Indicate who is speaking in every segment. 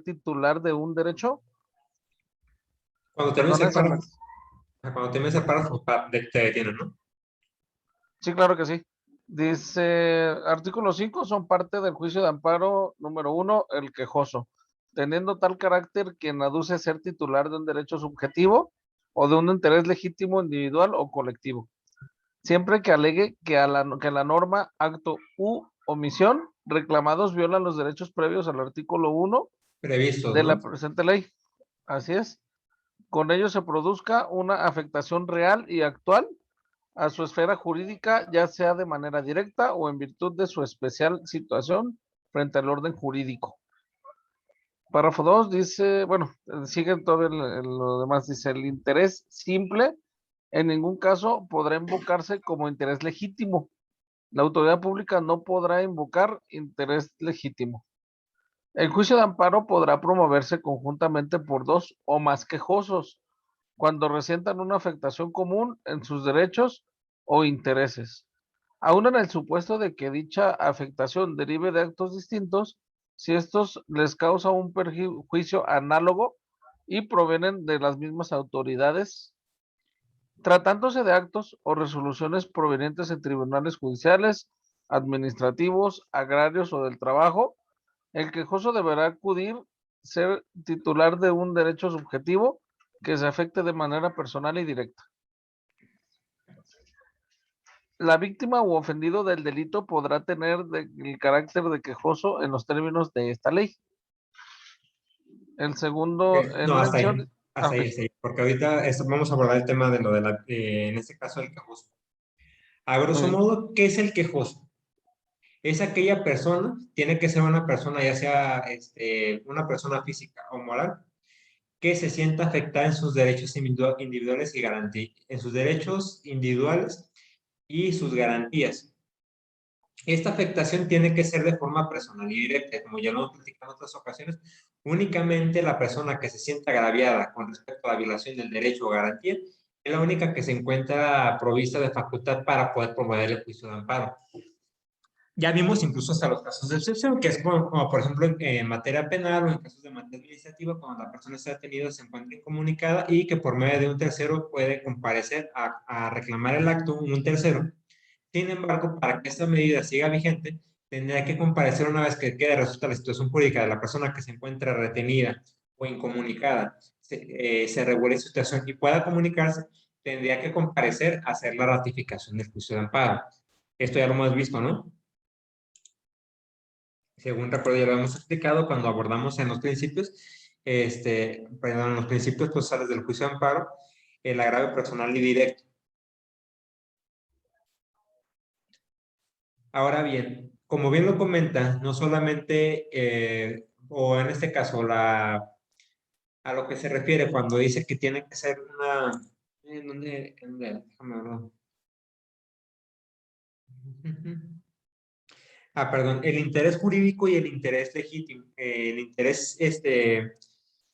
Speaker 1: titular de un derecho.
Speaker 2: Cuando termines
Speaker 1: Perdón,
Speaker 2: el
Speaker 1: ese me...
Speaker 2: párrafo, cuando termines el párrafo, te detienes, ¿no?
Speaker 1: Sí, claro que sí. Dice, artículo 5 son parte del juicio de amparo número 1, el quejoso, teniendo tal carácter quien aduce ser titular de un derecho subjetivo o de un interés legítimo individual o colectivo, siempre que alegue que la norma, acto u omisión reclamados violan los derechos previos al artículo 1
Speaker 2: Previstos,
Speaker 1: de la
Speaker 2: ¿no?
Speaker 1: presente ley. Así es. Con ello se produzca una afectación real y actual a su esfera jurídica, ya sea de manera directa o en virtud de su especial situación frente al orden jurídico. Párrafo 2 dice, bueno, sigue todo lo demás, dice, el interés simple en ningún caso podrá invocarse como interés legítimo. La autoridad pública no podrá invocar interés legítimo. El juicio de amparo podrá promoverse conjuntamente por dos o más quejosos cuando resientan una afectación común en sus derechos o intereses. Aún en el supuesto de que dicha afectación derive de actos distintos, si estos les causa un perjuicio análogo y provienen de las mismas autoridades, tratándose de actos o resoluciones provenientes de tribunales judiciales, administrativos, agrarios o del trabajo, el quejoso deberá acudir ser titular de un derecho subjetivo que se afecte de manera personal y directa. La víctima u ofendido del delito podrá tener el carácter de quejoso en los términos de esta ley. El segundo
Speaker 2: No,
Speaker 1: en
Speaker 2: hasta ahí.
Speaker 1: mención,
Speaker 2: Hasta
Speaker 1: ok,
Speaker 2: ahí, hasta ahí. Porque ahorita vamos a abordar el tema de lo de en este caso, el quejoso. A
Speaker 1: muy
Speaker 2: grosso
Speaker 1: bien.
Speaker 2: modo, ¿qué es el quejoso? Es aquella persona, tiene que ser una persona, ya sea una persona física o moral, que se sienta afectada en sus derechos individuales y garantías, en sus derechos individuales y sus garantías. Esta afectación tiene que ser de forma personal y directa, como ya lo hemos platicado en otras ocasiones. Únicamente la persona que se sienta agraviada con respecto a la violación del derecho o garantía es la única que se encuentra provista de facultad para poder promover el juicio de amparo. Ya vimos incluso hasta los casos de excepción, que es como por ejemplo en materia penal o en casos de materia administrativa, cuando la persona está detenida, se encuentra incomunicada y que por medio de un tercero puede comparecer a reclamar el acto un tercero. Sin embargo, para que esta medida siga vigente, tendría que comparecer una vez que quede resuelta la situación jurídica de la persona que se encuentra retenida o incomunicada, se regule su situación y pueda comunicarse, tendría que comparecer a hacer la ratificación del juicio de amparo. Esto ya lo hemos visto, ¿no? Según recuerdo, ya lo hemos explicado cuando abordamos en los principios, perdón, en los principios procesales del juicio de amparo, el agravio personal y directo. Ahora bien, como bien lo comenta, no solamente, o en este caso, a lo que se refiere cuando dice que tiene que ser una... Déjame ver. Ah, perdón, el interés jurídico y el interés legítimo, el interés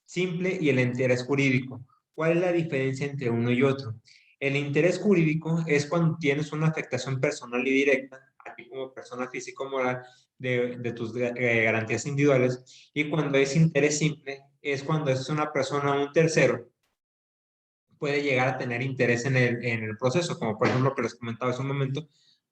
Speaker 2: simple y el interés jurídico. ¿Cuál es la diferencia entre uno y otro? El interés jurídico es cuando tienes una afectación personal y directa, a ti como persona física o moral, de tus garantías individuales, y cuando es interés simple es cuando es una persona o un tercero puede llegar a tener interés en el proceso, como por ejemplo que les comentaba hace un momento,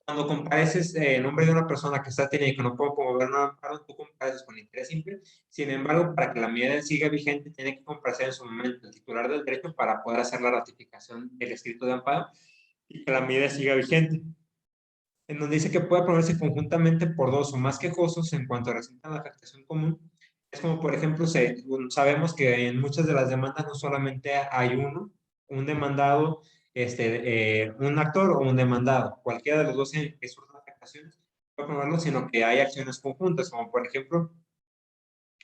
Speaker 2: cuando compareces en nombre de una persona que está tenida y que no puede promover un amparo, tú compareces con interés simple. Sin embargo, para que la medida siga vigente, tiene que comparecer en su momento el titular del derecho para poder hacer la ratificación del escrito de amparo y que la medida siga vigente. En donde dice que puede promoverse conjuntamente por dos o más quejosos en cuanto resalta la afectación común. Es como, por ejemplo, sabemos que en muchas de las demandas no solamente hay uno, un demandado, un actor o un demandado. Cualquiera de los dos que surjan afectaciones puede promoverlo, sino que hay acciones conjuntas, como por ejemplo,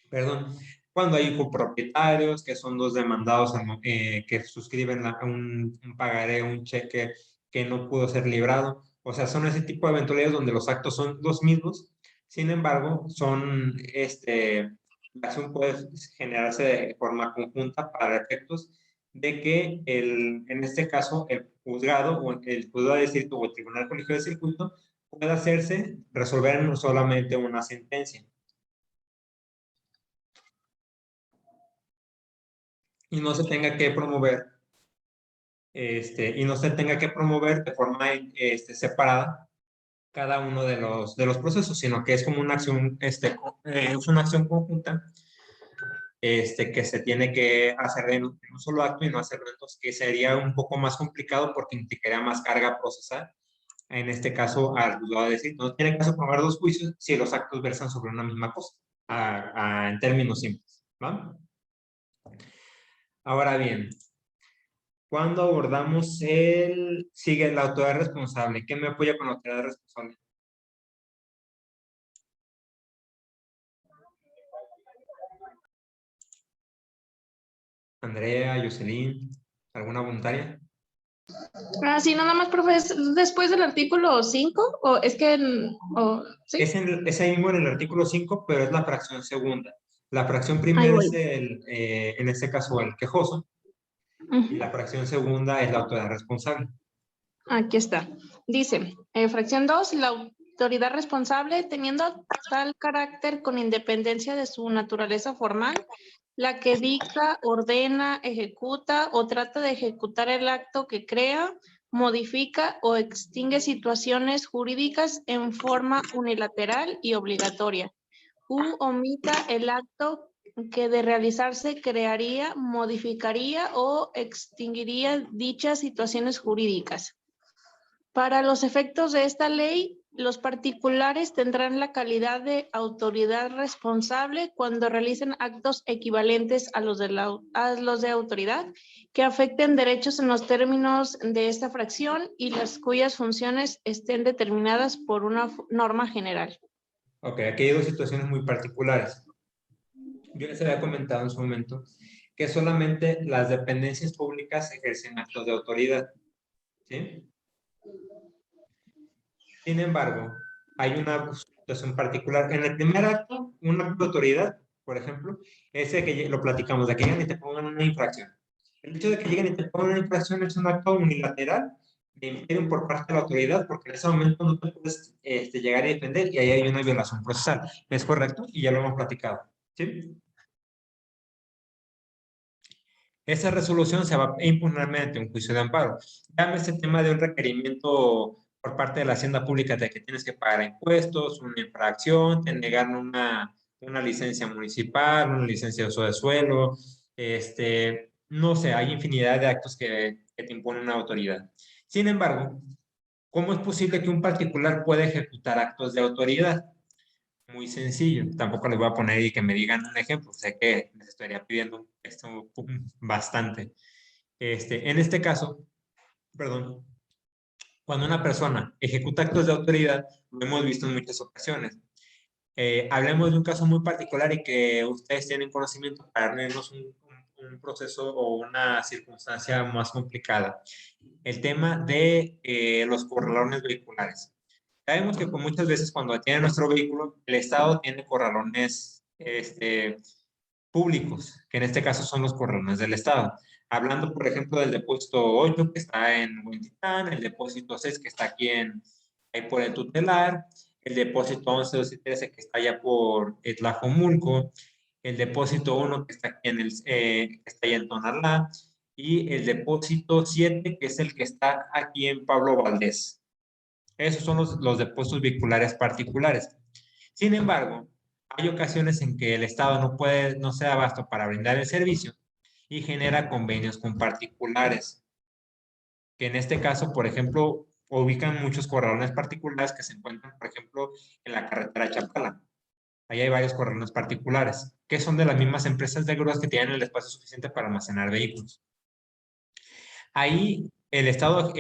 Speaker 2: perdón, cuando hay copropietarios, que son dos demandados que suscriben un pagaré, un cheque que no pudo ser librado. O sea, son ese tipo de eventualidades donde los actos son los mismos, sin embargo, la acción puede generarse de forma conjunta para efectos de que en este caso el juzgado o el juzgado de distrito o el tribunal colegiado de circuito pueda resolver no solamente una sentencia. y no se tenga que promover de forma separada cada uno de los procesos, sino que es como una acción, es una acción conjunta que se tiene que hacer en un solo acto y no hacerlo en dos, que sería un poco más complicado porque implicaría más carga procesal. En este caso, al juzgado de decir, no tiene caso promover dos juicios si los actos versan sobre una misma cosa, en términos simples, ¿va? Ahora bien, cuando abordamos sigue la autoridad responsable. ¿Qué me apoya con la autoridad responsable? Andrea, Jocelyn, ¿alguna voluntaria?
Speaker 3: Ah, sí, nada más, profe, ¿es después del artículo 5? ¿O es que, sí?
Speaker 2: Es ahí mismo en el artículo 5, pero es la fracción segunda. La fracción
Speaker 3: Ahí
Speaker 2: primera
Speaker 3: voy.
Speaker 2: es en este caso, el quejoso, y la fracción segunda es la autoridad responsable.
Speaker 3: Aquí está. Dice, fracción 2, la autoridad responsable, teniendo tal carácter con independencia de su naturaleza formal, la que dicta, ordena, ejecuta o trata de ejecutar el acto que crea, modifica o extingue situaciones jurídicas en forma unilateral y obligatoria, u omita el acto que de realizarse crearía, modificaría o extinguiría dichas situaciones jurídicas. Para los efectos de esta ley, los particulares tendrán la calidad de autoridad responsable cuando realicen actos equivalentes a los de autoridad que afecten derechos en los términos de esta fracción y las cuyas funciones estén determinadas por una norma general.
Speaker 2: Ok, aquí hay dos situaciones muy particulares. Yo les había comentado en su momento que solamente las dependencias públicas ejercen actos de autoridad, ¿sí? Sin embargo, hay una situación particular. En el primer acto, un acto de autoridad, por ejemplo, ese que lo platicamos, de que lleguen y te pongan una infracción. El hecho de que lleguen y te pongan una infracción es un acto unilateral de imperio por parte de la autoridad, porque en ese momento no te puedes llegar y defender y ahí hay una violación procesal. ¿Es correcto? Y ya lo hemos platicado. ¿Sí? Esa resolución se va a impugnar mediante un juicio de amparo. Dame ese tema de un requerimiento por parte de la Hacienda Pública de que tienes que pagar impuestos, una infracción, te negan una licencia municipal, una licencia de uso de suelo, no sé, hay infinidad de actos que te impone una autoridad. Sin embargo, ¿cómo es posible que un particular pueda ejecutar actos de autoridad? Muy sencillo. Tampoco les voy a poner y que me digan un ejemplo. Sé que les estaría pidiendo esto bastante. En este caso, perdón, cuando una persona ejecuta actos de autoridad, lo hemos visto en muchas ocasiones. Hablemos de un caso muy particular y que ustedes tienen conocimiento para darnos un proceso o una circunstancia más complicada. El tema de los corralones vehiculares. Sabemos que muchas veces cuando tiene nuestro vehículo, el Estado tiene corralones públicos, que en este caso son los corralones del Estado. Hablando, por ejemplo, del depósito 8 que está en Huentitán, el depósito 6 que está aquí ahí por el Tutelar, el depósito 11, 12 y 13 que está allá por Tlajomulco, el depósito 1 que está aquí que está allá en Tonalá, y el depósito 7 que es el que está aquí en Pablo Valdés. Esos son los depósitos vehiculares particulares. Sin embargo, hay ocasiones en que el Estado no se da abasto para brindar el servicio y genera convenios con particulares, que en este caso, por ejemplo, ubican muchos corralones particulares que se encuentran, por ejemplo, en la carretera Chapala. Ahí hay varios corralones particulares, que son de las mismas empresas de grúas que tienen el espacio suficiente para almacenar vehículos. Ahí el Estado,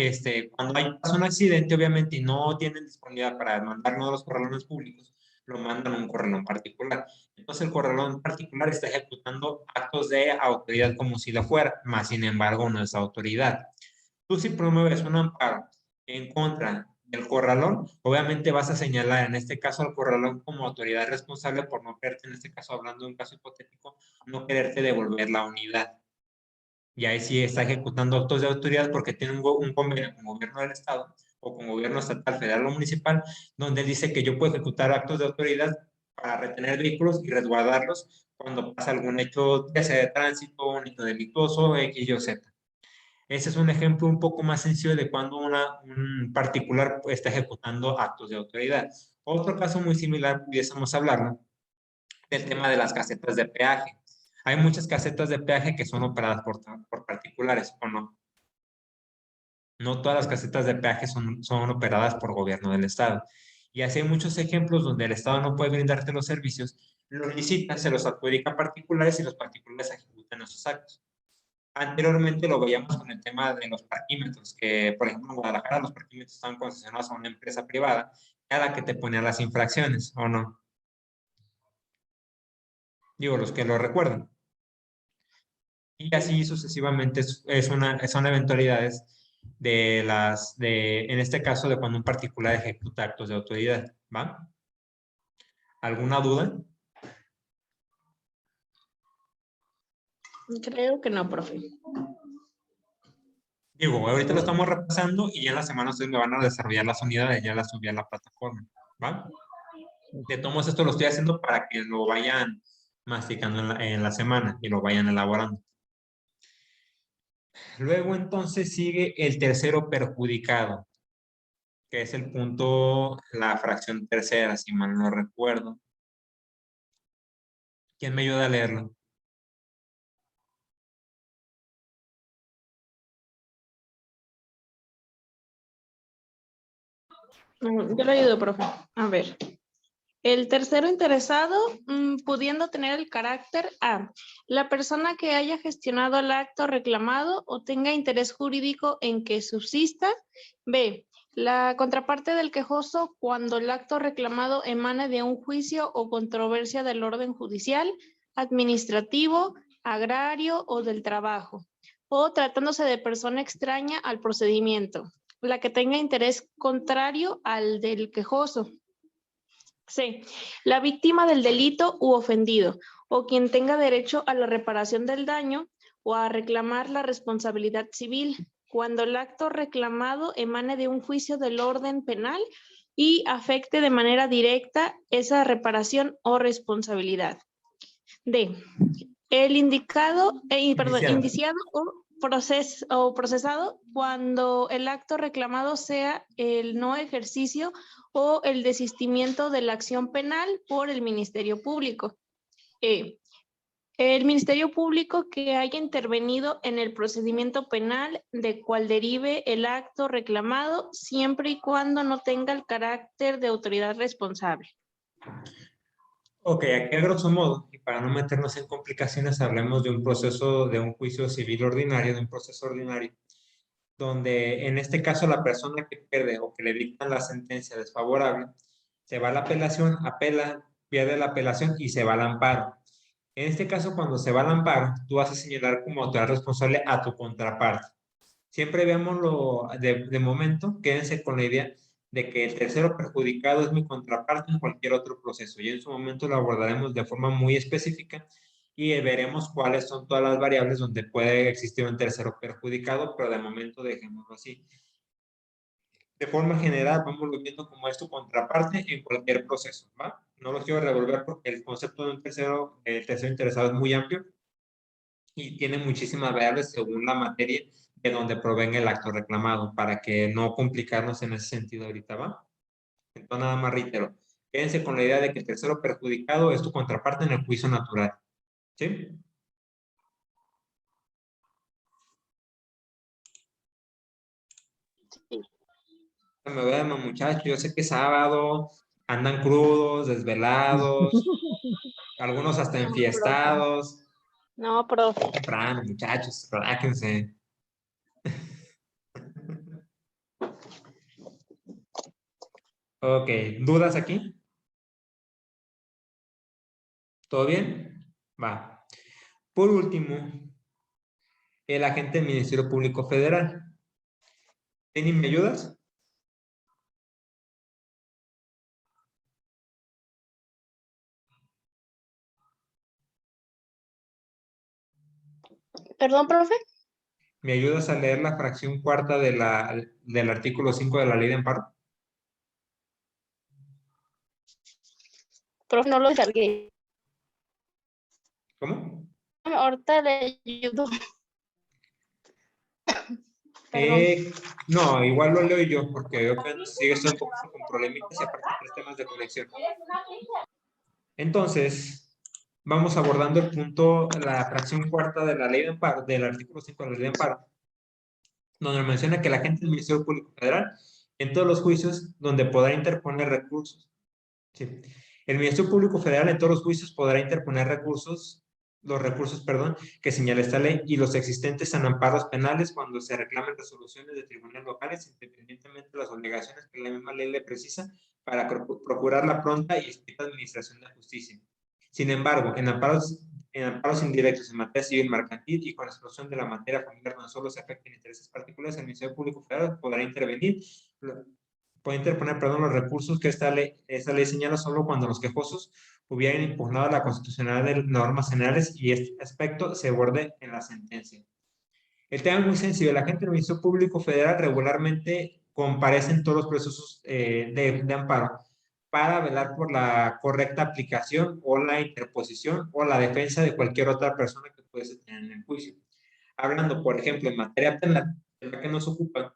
Speaker 2: cuando pasa un accidente, obviamente, y no tienen disponibilidad para mandar uno de los corralones públicos, lo mandan a un corralón particular. Entonces, el corralón particular está ejecutando actos de autoridad como si lo fuera, más sin embargo, no es autoridad. Tú, si promueves un amparo en contra del corralón, obviamente vas a señalar en este caso al corralón como autoridad responsable por no quererte, en este caso, hablando de un caso hipotético, no quererte devolver la unidad. Y ahí sí está ejecutando actos de autoridad porque tiene un convenio con el gobierno del Estado o con el gobierno estatal, federal o municipal, donde dice que yo puedo ejecutar actos de autoridad para retener vehículos y resguardarlos cuando pasa algún hecho, ya sea de tránsito, un hecho delictuoso, X, Y o Z. Ese es un ejemplo un poco más sencillo de cuando un particular está ejecutando actos de autoridad. Otro caso muy similar, pudiésemos hablarlo, del tema de las casetas de peaje. Hay muchas casetas de peaje que son operadas por particulares, ¿o no? No todas las casetas de peaje son operadas por gobierno del Estado. Y así hay muchos ejemplos donde el Estado no puede brindarte los servicios, los licita, se los adjudica a particulares y los particulares ejecutan esos actos. Anteriormente lo veíamos con el tema de los parquímetros, que por ejemplo en Guadalajara los parquímetros estaban concesionados a una empresa privada, a la que te ponía las infracciones, ¿o no? Digo, los que lo recuerdan. Y así sucesivamente son eventualidades en este caso, de cuando un particular ejecuta actos de autoridad, ¿va? ¿Alguna duda?
Speaker 3: Creo que no, profe.
Speaker 2: Digo, ahorita lo estamos repasando y ya en la semana ustedes me van a desarrollar las unidades, ya las subí a la plataforma, ¿va? De todos modos, esto lo estoy haciendo para que lo vayan masticando en la semana y lo vayan elaborando. Luego entonces sigue el tercero perjudicado, que es el punto, la fracción tercera, si mal no recuerdo. ¿Quién me ayuda a leerlo?
Speaker 3: Yo le ayudo, profe. A ver. El tercero interesado, pudiendo tener el carácter A. La persona que haya gestionado el acto reclamado o tenga interés jurídico en que subsista. B. La contraparte del quejoso cuando el acto reclamado emane de un juicio o controversia del orden judicial, administrativo, agrario o del trabajo, o tratándose de persona extraña al procedimiento. La que tenga interés contrario al del quejoso. C. La víctima del delito u ofendido, o quien tenga derecho a la reparación del daño o a reclamar la responsabilidad civil, cuando el acto reclamado emane de un juicio del orden penal y afecte de manera directa esa reparación o responsabilidad. D. El indiciado o procesado cuando el acto reclamado sea el no ejercicio o el desistimiento de la acción penal por el Ministerio Público. El Ministerio Público que haya intervenido en el procedimiento penal de cual derive el acto reclamado, siempre y cuando no tenga el carácter de autoridad responsable.
Speaker 2: Ok, aquí a grosso modo, y para no meternos en complicaciones, hablemos de un proceso, de un juicio civil ordinario, de un proceso ordinario, donde en este caso la persona que pierde o que le dictan la sentencia desfavorable, se va a la apelación, apela, pierde la apelación y se va al amparo. En este caso, cuando se va al amparo, tú vas a señalar como autoridad responsable a tu contraparte. Siempre veámoslo de momento, quédense con la idea de que el tercero perjudicado es mi contraparte en cualquier otro proceso. Y en su momento lo abordaremos de forma muy específica y veremos cuáles son todas las variables donde puede existir un tercero perjudicado, pero de momento dejémoslo así. De forma general, vamos viendo cómo es tu contraparte en cualquier proceso, ¿va? No los quiero revolver porque el concepto de un tercero, el tercero interesado es muy amplio y tiene muchísimas variables según la materia de donde provenga el acto reclamado, para que no complicarnos en ese sentido ahorita, ¿va? Entonces, nada más reitero, quédense con la idea de que el tercero perjudicado es tu contraparte en el juicio natural, ¿sí?
Speaker 3: Sí.
Speaker 2: Me vemos, muchachos, yo sé que es sábado, andan crudos, desvelados, algunos hasta enfiestados.
Speaker 3: No, profe.
Speaker 2: Temprano, muchachos, relájense. Ok, ¿dudas aquí? ¿Todo bien? Va. Por último, el agente del Ministerio Público Federal. ¿Teni, me ayudas?
Speaker 3: Perdón, profe.
Speaker 2: ¿Me ayudas a leer la fracción cuarta del artículo 5 de la Ley de Amparo?
Speaker 3: Profe, no lo descargué.
Speaker 2: ¿Cómo?
Speaker 3: Ahorita le ayudo. Perdón.
Speaker 2: No, igual lo leo yo porque veo que sigue estando un poco con problemitas y aparte 3 temas de conexión. Entonces, vamos abordando el punto, la fracción cuarta de la ley de amparo, del artículo 5 de la ley de amparo, donde menciona que la agente del Ministerio Público Federal en todos los juicios donde podrá interponer recursos. Sí. El Ministerio Público Federal en todos los juicios podrá interponer los recursos, que señala esta ley y los existentes en amparos penales cuando se reclamen resoluciones de tribunales locales, independientemente de las obligaciones que la misma ley le precisa para procurar la pronta y estricta administración de la justicia. Sin embargo, en amparos indirectos en materia civil mercantil y con exclusión de la materia familiar donde solo se afecten intereses particulares, el Ministerio Público Federal podrá intervenir, puede interponer, los recursos que esta ley señala solo cuando los quejosos hubieran impugnado la constitucionalidad de normas generales y este aspecto se aborde en la sentencia. El tema es muy sensible. La agente del Ministerio Público Federal regularmente comparece en todos los procesos de amparo para velar por la correcta aplicación o la interposición o la defensa de cualquier otra persona que pudiese tener en el juicio. Hablando, por ejemplo, en materia penal, en la que nos ocupa,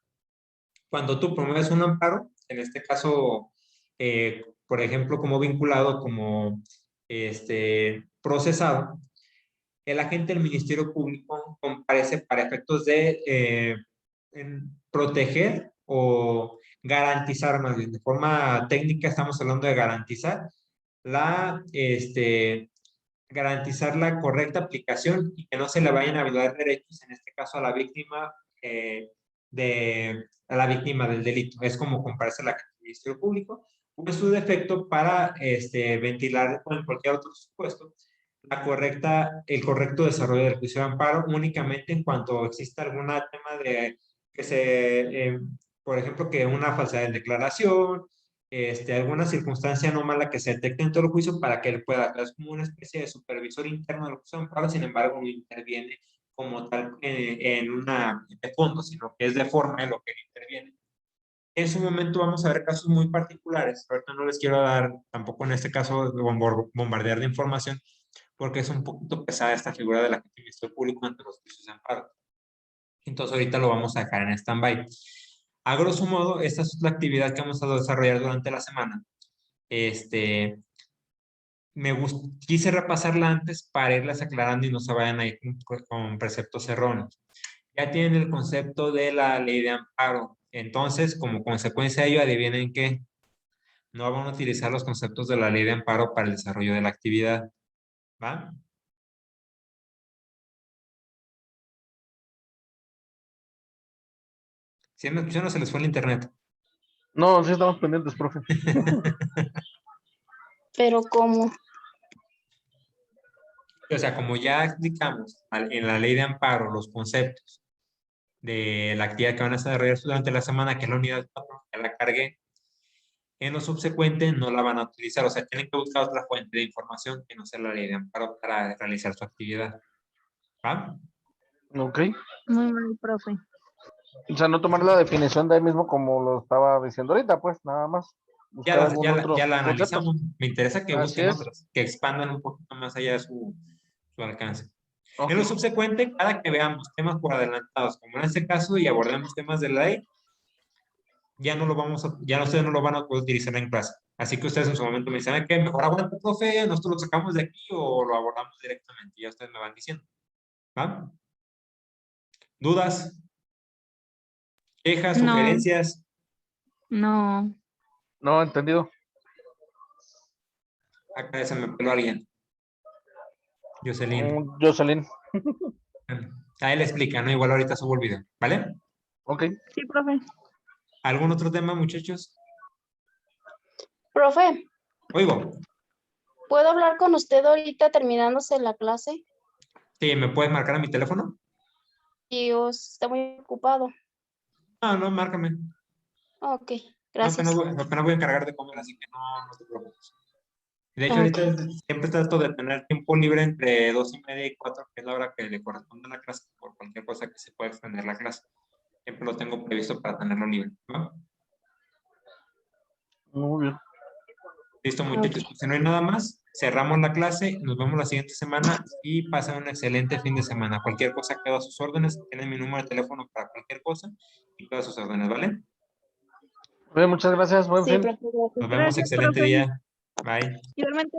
Speaker 2: cuando tú promueves un amparo, en este caso, por ejemplo, como vinculado, como procesado, el agente del Ministerio Público comparece para efectos de proteger o garantizar, más bien, de forma técnica estamos hablando de garantizar la correcta aplicación y que no se le vayan a violar derechos, en este caso a la víctima del delito. Es como comparece la agente del Ministerio Público, o en su defecto para ventilar con cualquier otro supuesto el correcto desarrollo del juicio de amparo únicamente en cuanto exista algún tema de por ejemplo, que una falsedad de declaración, alguna circunstancia anómala que se detecte en todo el juicio para que él pueda, es como una especie de supervisor interno del juicio de amparo, sin embargo, no interviene como tal de fondo, sino que es de forma en lo que él interviene. En su momento vamos a ver casos muy particulares. Ahorita no les quiero dar, tampoco en este caso, bombardear de información, porque es un poquito pesada esta figura de la agente del Ministerio Público ante los juicios de amparo. Entonces ahorita lo vamos a dejar en stand-by. A grosso modo, esta es la actividad que vamos a desarrollar durante la semana. Quise repasarla antes para irlas aclarando y no se vayan a ir con preceptos erróneos. Ya tienen el concepto de la ley de amparo. Entonces, como consecuencia de ello, adivinen qué. No van a utilizar los conceptos de la ley de amparo para el desarrollo de la actividad. ¿Va? Si me escucharon, se les fue el internet.
Speaker 1: No, sí estamos pendientes, profe.
Speaker 3: Pero ¿cómo?
Speaker 2: O sea, como ya explicamos en la ley de amparo los conceptos de la actividad que van a desarrollar durante la semana, que es la unidad 4, que la cargué, en lo subsecuente no la van a utilizar. O sea, tienen que buscar otra fuente de información que no sea la ley de amparo para realizar su actividad. ¿Va?
Speaker 1: Ok.
Speaker 3: Muy mal, profe.
Speaker 1: O sea, no tomar la definición de ahí mismo como lo estaba diciendo ahorita, pues, nada más. Buscar algún otro
Speaker 2: Ya la
Speaker 1: concepto.
Speaker 2: analizamos. Me interesa que
Speaker 1: Así
Speaker 2: busquen
Speaker 1: es.
Speaker 2: otras, que expandan un poquito más allá de su alcance.
Speaker 1: Ok.
Speaker 2: En lo subsecuente, cada que veamos temas por adelantados, como en este caso, y abordemos temas de la ley, ya ustedes no lo van a poder utilizar en clase. Así que ustedes en su momento me dicen, ¿qué? Mejor aguanta, profe, nosotros lo sacamos de aquí o lo abordamos directamente. Ya ustedes me van diciendo. ¿Va? ¿Dudas? ¿Quejas?
Speaker 3: No,
Speaker 2: ¿Sugerencias?
Speaker 3: no.
Speaker 1: No, entendido.
Speaker 2: Acá se me peló alguien. Jocelyn.
Speaker 1: Jocelyn.
Speaker 2: A él explica, ¿no? Igual ahorita subo el video, ¿vale?
Speaker 1: Ok.
Speaker 3: Sí, profe.
Speaker 2: ¿Algún otro tema, muchachos?
Speaker 4: Profe,
Speaker 2: Oigo.
Speaker 4: ¿puedo hablar con usted ahorita terminándose la clase?
Speaker 2: Sí, ¿me puedes marcar a mi teléfono?
Speaker 4: Y está muy ocupado.
Speaker 2: No, márcame.
Speaker 4: Ok,
Speaker 2: No,
Speaker 4: gracias.
Speaker 2: apenas voy a encargar de comer, así que no te preocupes. De hecho,
Speaker 4: Ok.
Speaker 2: ahorita siempre trato de tener tiempo libre entre 2:30 y 4, que es la hora que le corresponde a la clase, por cualquier cosa que se pueda extender la clase. Siempre lo tengo previsto para tenerlo libre, ¿no?
Speaker 1: Muy bien.
Speaker 2: Listo, muchachos. Si no hay nada más, cerramos la clase. Nos vemos la siguiente semana y pasen un excelente fin de semana. Cualquier cosa, quedo a sus órdenes. Tienen mi número de teléfono para cualquier cosa y quedo a sus órdenes, ¿vale?
Speaker 1: Bien, muchas gracias. Buen
Speaker 4: Sí,
Speaker 1: fin.
Speaker 4: profe, gracias.
Speaker 2: Nos vemos.
Speaker 3: Gracias,
Speaker 2: Excelente
Speaker 3: profe.
Speaker 2: día. Bye.
Speaker 3: Igualmente.